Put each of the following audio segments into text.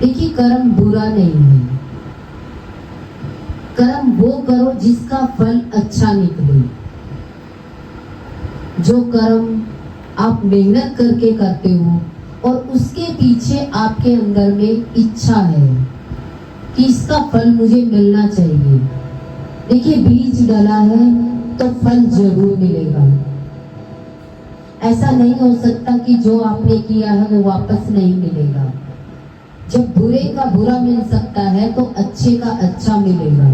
देखिए, कर्म बुरा नहीं है। कर्म वो करो जिसका फल अच्छा निकले। जो कर्म आप मेहनत करके करते हो और उसके पीछे आपके अंदर में इच्छा है कि इसका फल मुझे मिलना चाहिए। देखिए, बीज डाला है तो फल जरूर मिलेगा। ऐसा नहीं हो सकता कि जो आपने किया है वो वापस नहीं मिलेगा। जब बुरे का बुरा मिल सकता है तो अच्छे का अच्छा मिलेगा।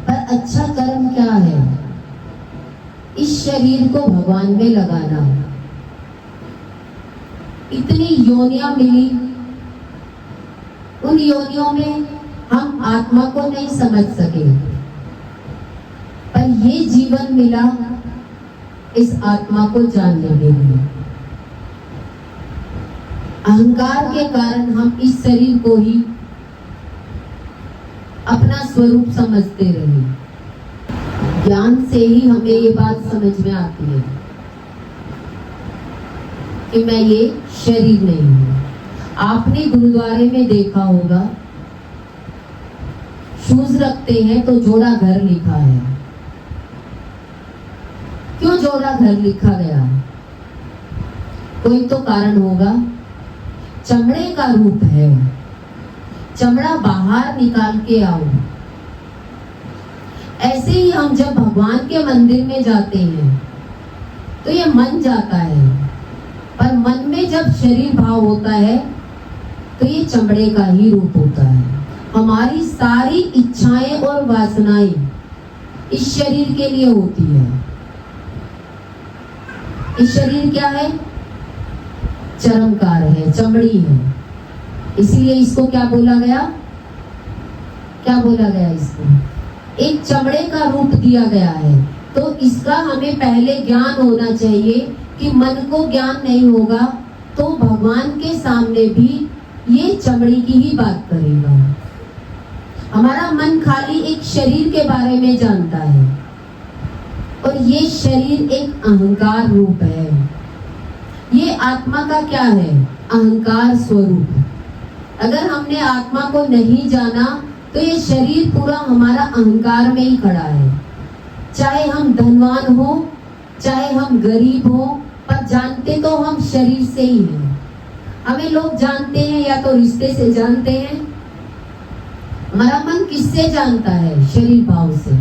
पर अच्छा कर्म क्या है? इस शरीर को भगवान में लगाना। इतनी योनियां मिली, उन योनियों में हम आत्मा को नहीं समझ सके, पर ये जीवन मिला इस आत्मा को जानने के लिए। अहंकार के कारण हम इस शरीर को ही अपना स्वरूप समझते रहे। ज्ञान से ही हमें ये बात समझ में आती है कि मैं ये शरीर नहीं हूं। आपने गुरुद्वारे में देखा होगा, शूज रखते हैं तो जोड़ा घर लिखा है। क्यों जोड़ा घर लिखा गया? कोई तो कारण होगा। चमड़े का रूप है, चमड़ा बाहर निकाल के आओ। ऐसे ही हम जब भगवान के मंदिर में जाते हैं तो ये मन जाता है, पर मन में जब शरीर भाव होता है तो ये चमड़े का ही रूप होता है। हमारी सारी इच्छाएं और वासनाएं इस शरीर के लिए होती है। इस शरीर क्या है? चरमकार है, चमड़ी है। इसलिए इसको क्या बोला गया? क्या बोला गया इसको? एक चमड़े का रूप दिया गया है। तो इसका हमें पहले ज्ञान होना चाहिए कि मन को ज्ञान नहीं होगा तो भगवान के सामने भी ये चमड़ी की ही बात करेगा। हमारा मन खाली एक शरीर के बारे में जानता है और ये शरीर एक अहंकार रूप है। ये आत्मा का क्या है? अहंकार स्वरूप। अगर हमने आत्मा को नहीं जाना तो ये शरीर पूरा हमारा अहंकार में ही खड़ा है। चाहे हम धनवान हो, चाहे हम गरीब हो, पर जानते तो हम शरीर से ही हैं। हमें लोग जानते हैं या तो रिश्ते से जानते हैं। हमारा मन किससे जानता है? शरीर भाव से।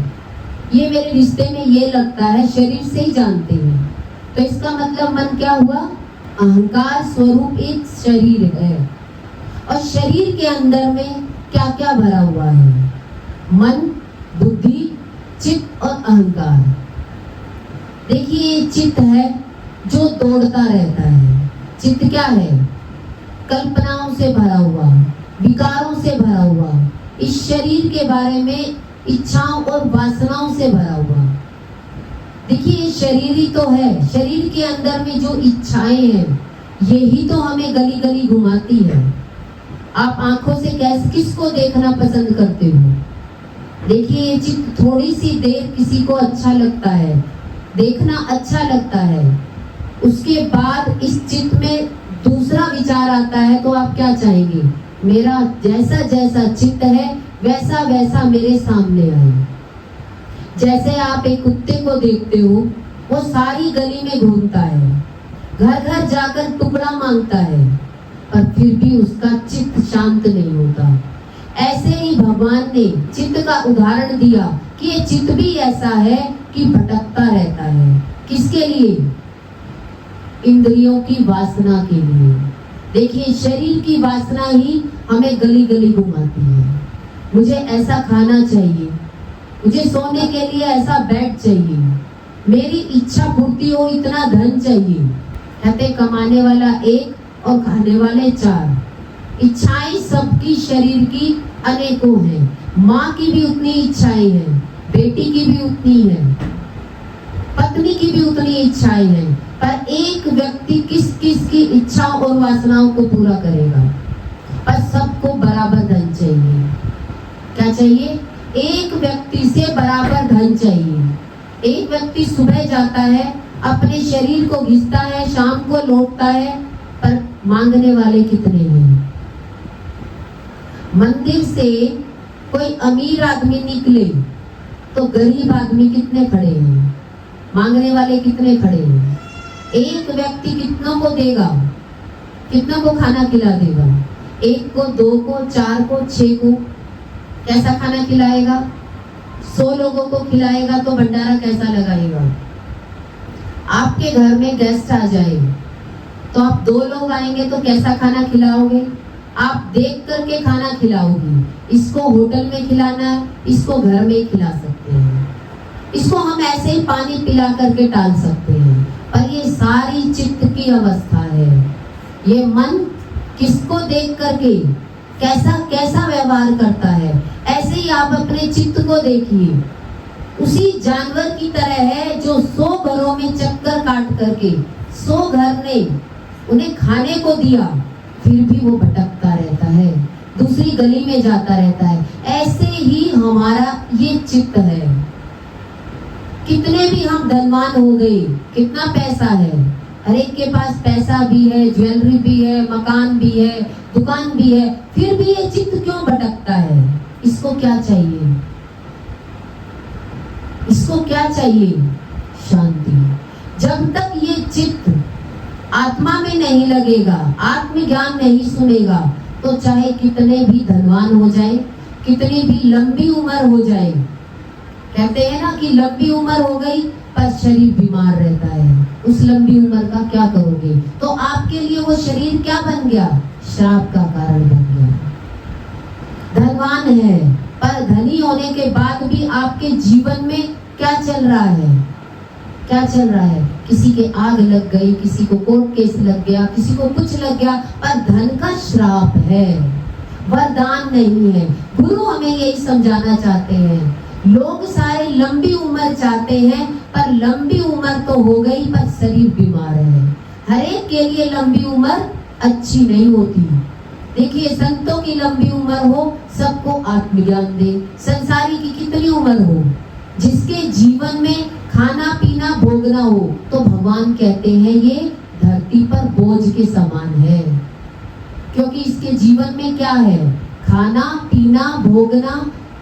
ये मेरे रिश्ते में ये लगता है, शरीर से ही जानते हैं। तो इसका मतलब मन क्या हुआ? अहंकार स्वरूप एक शरीर है। और शरीर के अंदर में क्या क्या भरा हुआ है? मन, बुद्धि, चित्त और अहंकार। देखिए, ये चित्त है जो दौड़ता रहता है। चित्त क्या है? कल्पनाओं से भरा हुआ, विकारों से भरा हुआ, इस शरीर के बारे में इच्छाओं और वासनाओं से भरा हुआ। देखिए, ये शरीर ही तो है। शरीर के अंदर में जो इच्छाएं हैं यही तो हमें गली गली घुमाती है। आप आंखों से किसको देखना पसंद करते हो? देखिए, ये चित्त थोड़ी सी देर किसी को अच्छा लगता है, देखना अच्छा लगता है, उसके बाद इस चित्त में दूसरा विचार आता है तो आप क्या चाहेंगे? मेरा जैसा जैसा चित्त है वैसा वैसा मेरे सामने आए। जैसे आप एक कुत्ते को देखते हो, वो सारी गली में घूमता है, घर घर जाकर टुकड़ा मांगता है, पर फिर भी उसका चित्त शांत नहीं होता। ऐसे ही भगवान ने चित्त का उदाहरण दिया कि ये चित्त भी ऐसा है कि भटकता रहता है। किसके लिए? इंद्रियों की वासना के लिए। देखिए, शरीर की वासना ही हमें गली गली घुमाती है। मुझे ऐसा खाना चाहिए, मुझे सोने के लिए ऐसा बेड चाहिए, मेरी इच्छा पूर्ति हो इतना धन चाहिए। कहते कमाने वाला एक और खाने वाले चार। इच्छाएं सबकी शरीर की अनेकों हैं। माँ की भी उतनी इच्छाएं हैं, बेटी की भी उतनी है, पत्नी की भी उतनी इच्छाएं हैं, पर एक व्यक्ति किस किस की इच्छाओं और वासनाओं को पूरा करेगा? पर सबको बराबर धन चाहिए। क्या चाहिए? एक व्यक्ति से बराबर धन चाहिए। एक व्यक्ति सुबह जाता है, अपने शरीर को घिसता है, शाम को लौटता है, पर मांगने वाले कितने हैं? मंदिर से कोई अमीर आदमी निकले तो गरीब आदमी कितने खड़े हैं, मांगने वाले कितने खड़े हैं। एक व्यक्ति कितनों को देगा, कितनों को खाना खिला देगा, 1 को, 2 को, 4 को, 6 को। कैसा खाना खिलाएगा? 100 लोगों को खिलाएगा तो भंडारा कैसा लगाएगा। आपके घर में गेस्ट आ जाए तो आप 2 लोग आएंगे तो कैसा खाना खिलाओगे? आप देख करके खाना खिलाओगी। इसको होटल में खिलाना है, इसको घर में खिला सकते हैं, इसको हम ऐसे ही पानी पिला करके टाल सकते हैं। पर ये सारी चित्त की अवस्था है। ये मन किसको देख करके कैसा कैसा व्यवहार करता है, ऐसे ही आप अपने चित्त को देखिए। उसी जानवर की तरह है जो 100 घरों में चक्कर काट करके 100 घर ने उन्हें खाने को दिया, फिर भी वो भटकता रहता है, दूसरी गली में जाता रहता है। ऐसे ही हमारा ये चित्त है। कितने भी हम धनवान हो गए, कितना पैसा है, हर एक के पास पैसा भी है, ज्वेलरी भी है, मकान भी है, दुकान भी है, फिर भी ये चित्त क्यों भटकता है? इसको क्या चाहिए? इसको क्या चाहिए? शांति। जब तक ये चित्त आत्मा में नहीं लगेगा, आत्मज्ञान नहीं सुनेगा, तो चाहे कितने भी धनवान हो जाए, कितनी भी लंबी उम्र हो जाए, कहते हैं ना कि लंबी उम्र हो गई पर शरीर बीमार रहता है, उस लंबी उम्र का क्या करोगे? तो आपके लिए वो शरीर क्या बन गया? श्राप का कारण बन गया। धनवान है पर धनी होने के बाद भी आपके जीवन में क्या चल रहा है? क्या चल रहा है? किसी के आग लग गई, किसी को कोर्ट केस लग गया, किसी को कुछ लग गया, पर धन का श्राप है, वरदान नहीं है। गुरु हमें यही समझाना चाहते हैं। लोग सारे लंबी उम्र चाहते हैं, पर लंबी उम्र तो हो गई पर शरीर बीमार है। हर एक के लिए लंबी उम्र अच्छी नहीं होती। देखिए, संतों की लंबी उम्र हो, सबको आत्मज्ञान दे। संसारी की कितनी उम्र हो, जिसके जीवन में खाना पीना भोगना हो, तो भगवान कहते हैं ये धरती पर बोझ के समान है। क्योंकि इसके जीवन में क्या है? खाना पीना भोगना,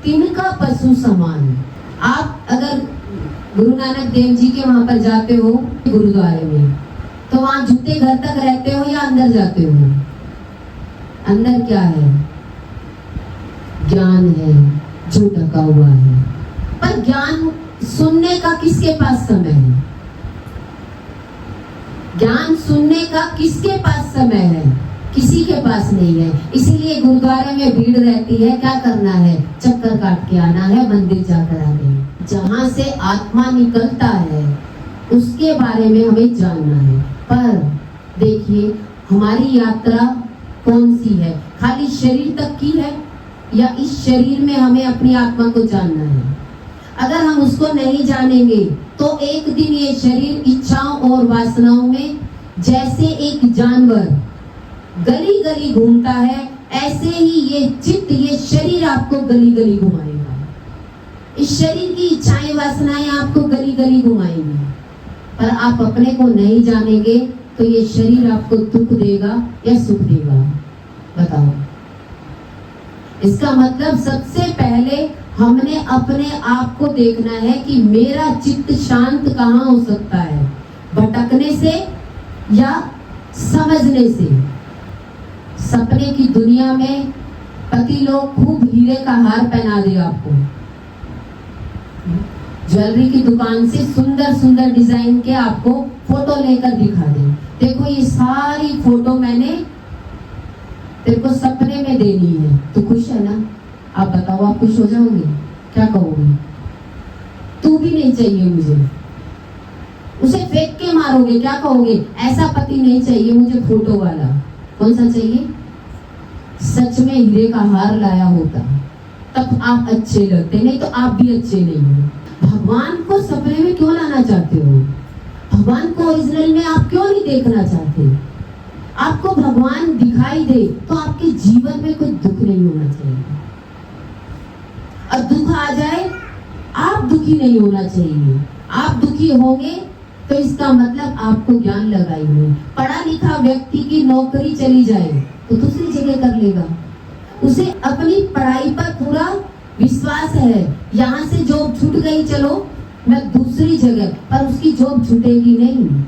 तिनका पशु समान। आप अगर गुरु नानक देव जी के वहां पर जाते हो गुरुद्वारे में, तो वहां जूते घर तक रहते हो या अंदर जाते हो? अंदर क्या है? ज्ञान है जो ढका हुआ है। पर ज्ञान सुनने का किसके पास समय है? ज्ञान सुनने का किसके पास समय है? किसी के पास नहीं है। इसीलिए गुरुद्वारे में भीड़ रहती है। क्या करना है? चक्कर काट के आना है, मंदिर जाकर आना है। जहां से आत्मा निकलता है उसके बारे में हमें जानना है। पर देखिए, हमारी यात्रा कौन सी है? खाली शरीर तक की है या इस शरीर में हमें अपनी आत्मा को जानना है? अगर हम उसको नहीं जानेंगे तो एक दिन ये शरीर इच्छाओं और वासनाओं में जैसे एक जानवर गली गली घूमता है, ऐसे ही ये चित्त, ये शरीर आपको गली गली घुमाएगा। इस शरीर की इच्छाएं वासनाएं आपको गली गली घुमाएंगी। पर आप अपने को नहीं जानेंगे तो ये शरीर आपको दुख देगा या सुख देगा? बताओ। इसका मतलब सबसे पहले हमने अपने आप को देखना है कि मेरा चित्त शांत कहाँ हो सकता है? भटकने से या समझने से? सपने की दुनिया में पति लोग खूब हीरे का हार पहना दे आपको, ज्वेलरी की दुकान से सुंदर सुंदर डिजाइन के आपको फोटो लेकर दिखा दे, देखो ये सारी फोटो मैंने तेरे को सपने में देनी है, तो खुश है ना? आप बताओ, आप खुश हो जाओगे? क्या कहोगे? तू भी नहीं चाहिए मुझे, उसे फेंक के मारोगे? क्या कहोगे? ऐसा पति नहीं चाहिए मुझे, फोटो वाला। कौन सा चाहिए? सच में हीरे का हार लाया होता तब आप अच्छे लगते, नहीं तो आप भी अच्छे नहीं हो। भगवान को सपने में क्यों लाना चाहते हो? भगवान को ओरिजिनल में आप क्यों नहीं देखना चाहते? आपको भगवान दिखाई दे तो आपके जीवन में कोई दुख नहीं होना चाहिए, और दुख आ जाए आप दुखी नहीं होना चाहिए। आप दुखी होंगे तो इसका मतलब आपको ज्ञान लगाई हुई। पढ़ा लिखा व्यक्ति की नौकरी चली जाए तो दूसरी जगह कर लेगा, उसे अपनी पढ़ाई पर पूरा विश्वास है। यहाँ से जॉब छूट गई, चलो मैं दूसरी जगह, पर उसकी जॉब छूटेगी नहीं।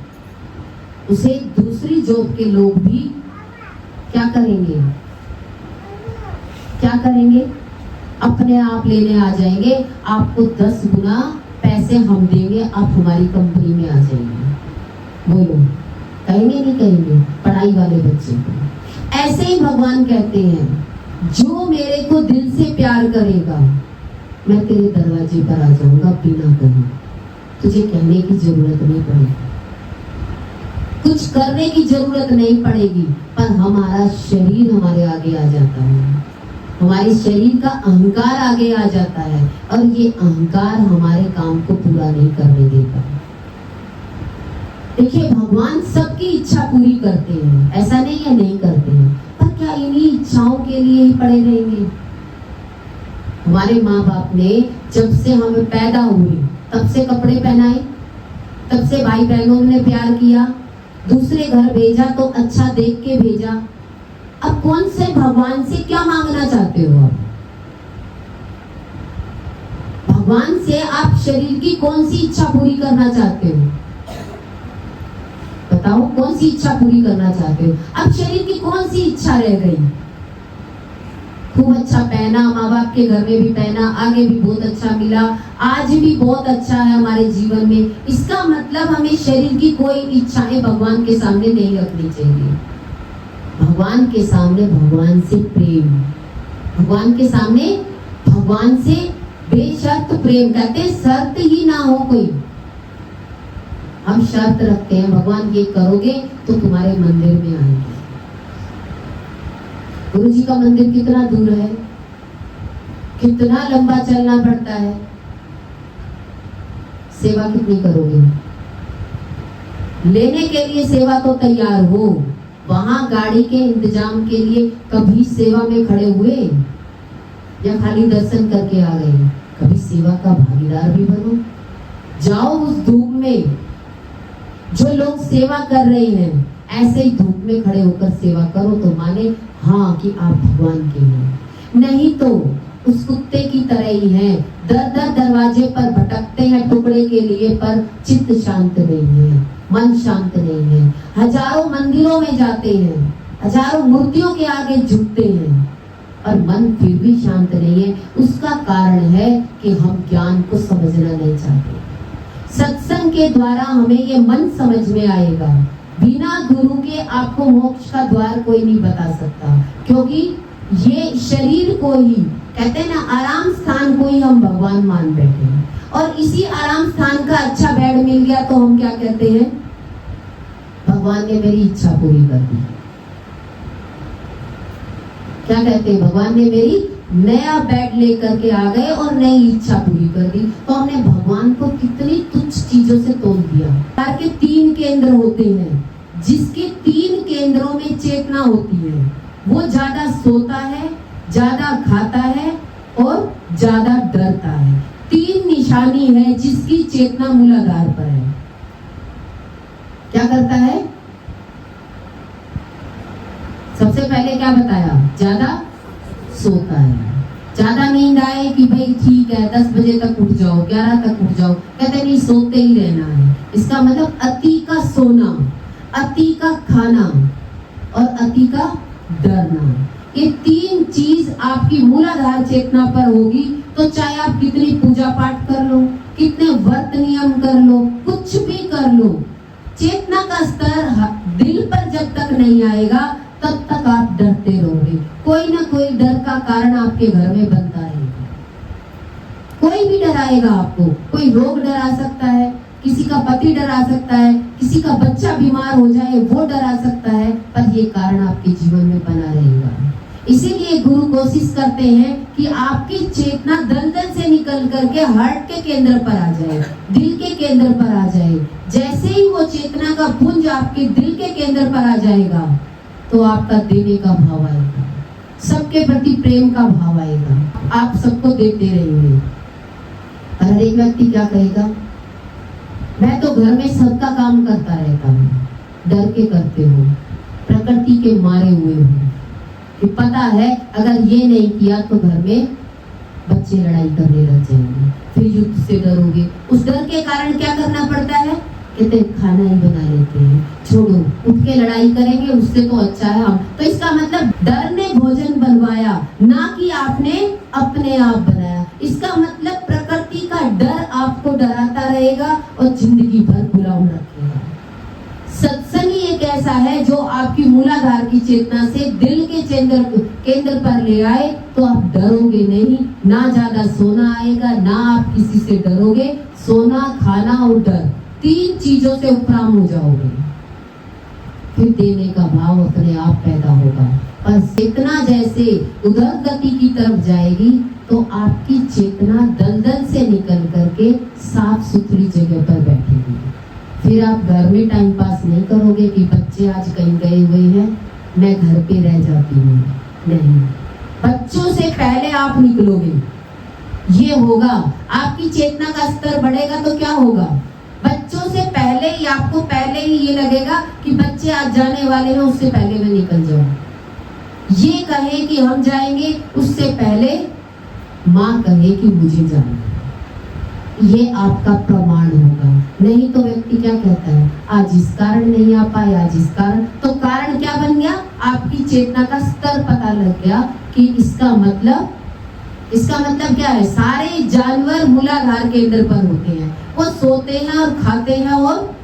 उसे दूसरी जॉब के लोग भी क्या करेंगे, क्या करेंगे? अपने आप लेने आ जाएंगे, आपको 10 गुना पैसे हम देंगे, आप हमारी कंपनी में आ जाएंगे। बोलो, कहेंगे नहीं कहेंगे? पढ़ाई वाले बच्चे को ऐसे ही भगवान कहते हैं, जो मेरे को दिल से प्यार करेगा मैं तेरे दरवाजे पर आ जाऊंगा बिना कहे। तुझे कहने की जरूरत नहीं पड़ेगी, कुछ करने की जरूरत नहीं पड़ेगी, पर हमारा शरीर हमारे आगे आ जाता है, हमारे शरीर का अहंकार आगे आ जाता है, और ये अहंकार हमारे काम को पूरा नहीं करने देता। देखिए, भगवान सबकी इच्छा पूरी करते हैं, ऐसा नहीं है नहीं करते हैं, पर क्या इन्हीं इच्छाओं के लिए ही पड़े रहेंगे? हमारे माँ बाप ने जब से हमें पैदा हुए तब से कपड़े पहनाए, तब से भाई बहनों ने प्यार किया, दूसरे घर भेजा तो अच्छा देख के भेजा। अब कौन से भगवान से क्या मांगना चाहते हो आप? भगवान से आप शरीर की कौन सी इच्छा पूरी करना चाहते हो? बताओ, कौन सी इच्छा पूरी करना चाहते हो? अब शरीर की कौन सी इच्छा रह गई? खूब अच्छा पहना, माँ बाप के घर में भी पहना, आगे भी बहुत अच्छा मिला, आज भी बहुत अच्छा है हमारे जीवन में, इसका मतलब हमें शरीर की कोई इच्छाएं भगवान के सामने नहीं रखनी चाहिए। भगवान के सामने भगवान से प्रेम, भगवान के सामने भगवान से बेशर्त प्रेम, कहते शर्त ही ना हो कोई। हम शर्त रखते हैं, भगवान ये करोगे तो तुम्हारे मंदिर में आएंगे। गुरु जी का मंदिर कितना दूर है, कितना लंबा चलना पड़ता है, सेवा कितनी करोगे? लेने के लिए सेवा तो तैयार हो, वहां गाड़ी के इंतजाम के लिए कभी सेवा में खड़े हुए या खाली दर्शन करके आ गए? कभी सेवा का भागीदार भी बनो। जाओ उस धूप में, जो लोग सेवा कर रहे हैं ऐसे ही धूप में खड़े होकर सेवा करो तो माने हाँ कि आप भगवान के हैं। नहीं तो उस कुत्ते की तरह ही हैं, दर दर दरवाजे पर भटकते हैं टुकड़े के लिए, पर चित्त शांत नहीं है, मन शांत नहीं है। हजारों मंदिरों में जाते हैं, हजारों मूर्तियों के आगे झुकते हैं, और मन फिर भी शांत नहीं है। उसका कारण है कि हम ज्ञान को समझना नहीं चाहते। सत्संग के द्वारा हमें ये मन समझ में आएगा। बिना गुरु के आपको मोक्ष का द्वार कोई नहीं बता सकता, क्योंकि ये शरीर को ही कहते हैं ना, आराम स्थान को ही हम भगवान मान बैठे हैं, और इसी आराम स्थान का अच्छा बेड मिल गया तो हम क्या कहते हैं? भगवान ने मेरी इच्छा पूरी कर दी। क्या कहते हैं? भगवान ने मेरी नया बेड लेकर के आ गए और नई इच्छा पूरी कर दी। तो हमने भगवान को कितनी तुच्छ चीजों से तोल दिया। प्यार के 3 केंद्र होते हैं, जिसके 3 केंद्रों में चेतना होती है, वो ज्यादा सोता है, ज्यादा खाता है और ज्यादा डरता है। 3 निशानी है जिसकी चेतना मूलाधार पर है। क्या करता है? सबसे पहले क्या बताया? ज्यादा सोता है। ज्यादा नींद आए कि भाई ठीक है 10 बजे तक उठ जाओ, 11 तक उठ जाओ, कहते नहीं, सोते ही रहना है। इसका मतलब अति का सोना, अति का खाना और अति का डरना, ये 3 चीज आपकी मूलाधार चेतना पर होगी तो चाहे आप कितनी पूजा पाठ कर लो, कितने व्रत नियम कर लो, कुछ भी कर लो, चेतना का स्तर दिल पर जब तक नहीं आएगा तब तक आप डरते रहोगे। कोई ना कोई डर का कारण आपके घर में बनता रहेगा। कोई भी डराएगा आपको, कोई रोग डरा सकता है, किसी का पति डरा सकता है, किसी का बच्चा बीमार हो जाए वो डरा सकता है, पर ये कारण आपके जीवन में बना रहेगा। इसीलिए गुरु कोशिश करते हैं कि आपकी चेतना दलदल से निकल करके हार्ट के केंद्र पर आ जाए, दिल के केंद्र पर आ जाए। जैसे ही वो चेतना का पुंज आपके दिल के केंद्र पर आ जाएगा तो आपका देने का भाव आएगा, सबके प्रति प्रेम का भाव आएगा, आप सबको देते रहेंगे। और हर एक व्यक्ति क्या कहेगा? मैं तो घर में सबका काम करता रहता हूँ। डर के करते हो, प्रकृति के मारे हुए हो, कि पता है अगर ये नहीं किया तो घर में बच्चे लड़ाई करने लग जाएंगे, फिर युद्ध से डरोगे। उस डर के कारण क्या करना पड़ता है, कहते खाना ही बना लेते हैं, छोड़ो उठ के लड़ाई करेंगे, उससे तो अच्छा है हम। तो इसका मतलब डर ने भोजन बनवाया, ना कि आपने अपने आप बनाया। इसका मतलब प्रकृति का डर आपको डराता रहेगा और जिंदगी भर गुलाम रखेगा। सत्संग ही एक ऐसा है जो आपकी मूलाधार की चेतना से दिल के केंद्र पर ले आए, तो आप डरोगे नहीं, ना ज्यादा सोना आएगा, ना आप किसी से डरोगे। सोना, खाना और डर, 3 चीजों से उपराम हो जाओगे, फिर देने का भाव अपने आप पैदा होगा। और चेतना जैसे उधर गति की तरफ जाएगी तो आपकी चेतना दलदल से निकल करके साफ सुथरी जगह पर बैठेगी। फिर आप घर में टाइम पास नहीं करोगे कि बच्चे आज कहीं गए हुए हैं, मैं घर पे रह जाती हूँ। नहीं, बच्चों से पहले आप निकलोगे, ये होगा। आपकी चेतना का स्तर बढ़ेगा तो क्या होगा, बच्चों से पहले ही आपको पहले ही ये लगेगा कि बच्चे आज जाने वाले हैं, उससे पहले मैं निकल जाऊं। ये कहे कि हम जाएंगे, उससे पहले माँ कहे कि मुझे जाना, ये आपका प्रमाण होगा। नहीं तो व्यक्ति क्या कहता है, आज इस कारण नहीं आ पाए, आज इस कारण। तो कारण क्या बन गया, आपकी चेतना का स्तर पता लग गया कि इसका मतलब क्या है। सारे जानवर मूलाधार केंद्र पर होते हैं, वो सोते हैं और खाते हैं और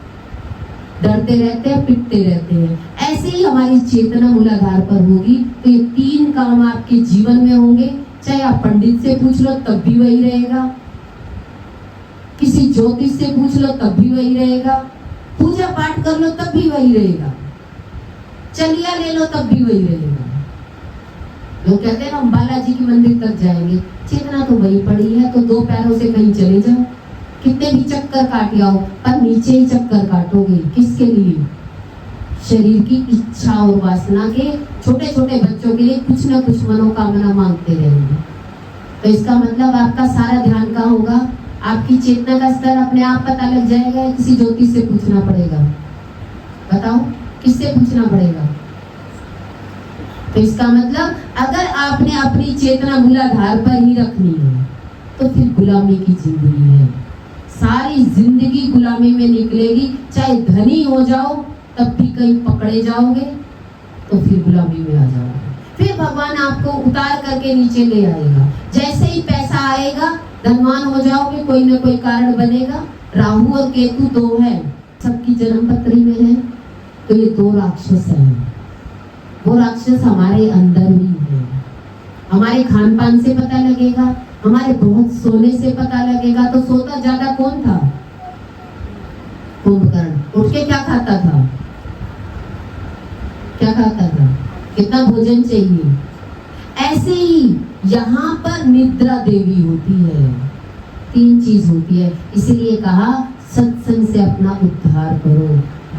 डरते रहते हैं, पिटते रहते हैं। ऐसे ही हमारी चेतना मूलाधार पर होगी तो ये 3 काम आपके जीवन में होंगे। चाहे आप पंडित से पूछ लो तब भी वही रहेगा, किसी ज्योतिष से पूछ लो तब भी वही रहेगा, पूजा पाठ कर लो तब भी वही रहेगा, चलिया ले लो तब भी वही रहेगा। लोग कहते हैं हम बालाजी के मंदिर तक जाएंगे, चेतना तो वही पड़ी है, तो 2 पैरों से कहीं चले जाओ, कितने भी चक्कर काट आओ, पर नीचे ही चक्कर काटोगे। किसके लिए, शरीर की इच्छा और वासना के। छोटे छोटे बच्चों के लिए कुछ ना कुछ मनोकामना मांगते रहेंगे। तो इसका मतलब आपका सारा ध्यान कहाँ होगा, आपकी चेतना का स्तर अपने आप पता लग जाएगा या किसी ज्योतिष से पूछना पड़ेगा, बताओ किससे पूछना पड़ेगा। तो इसका मतलब अगर आपने अपनी चेतना मूलाधार पर ही रखनी है तो फिर गुलामी की जिंदगी है, सारी जिंदगी गुलामी में निकलेगी। चाहे धनी हो जाओ तब भी कहीं पकड़े जाओगे तो फिर गुलामी में आ जाओगे। फिर भगवान आपको उतार करके नीचे ले आएगा। जैसे ही पैसा आएगा धनवान हो जाओगे, कोई ना कोई कारण बनेगा। राहु और केतु 2 है, सबकी जन्म पत्री में है, तो ये 2 राक्षस हैं। वो राक्षस हमारे अंदर ही है। हमारे खान पान से पता लगेगा, हमारे बहुत सोने से पता लगेगा। तो सोता ज्यादा कौन था, कुंभकर्ण। उठ के क्या खाता था, कितना भोजन चाहिए। ऐसे ही यहाँ पर निद्रा देवी होती है, 3 चीज होती है। इसीलिए कहा सत्संग से अपना उद्धार करो।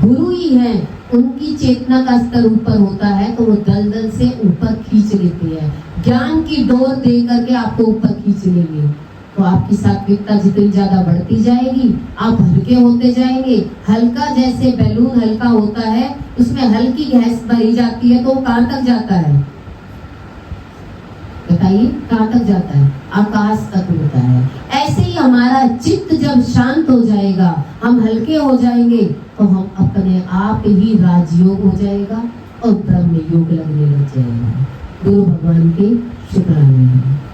गुरु ही है, उनकी चेतना का स्तर ऊपर होता है तो वो दलदल से ऊपर खींच लेते हैं। ज्ञान की डोर दे करके आपको ऊपर खींच लेंगे। तो आपकी सात्विकता जितनी ज्यादा बढ़ती जाएगी, आप हल्के होते जाएंगे। हल्का जैसे बैलून हल्का होता है, उसमें हल्की गैस भरी जाती है तो वो कहाँ तक जाता है, बताइए कहाँ तक जाता है, आकाश तक होता है। ऐसे ही हमारा चित्त जब शांत हो जाएगा, हम हल्के हो जाएंगे, तो हम अपने आप ही राजयोग हो जाएगा और ब्रह्म योग लगने लग जाएगा। गुरु भगवान के शुक्राने हैं।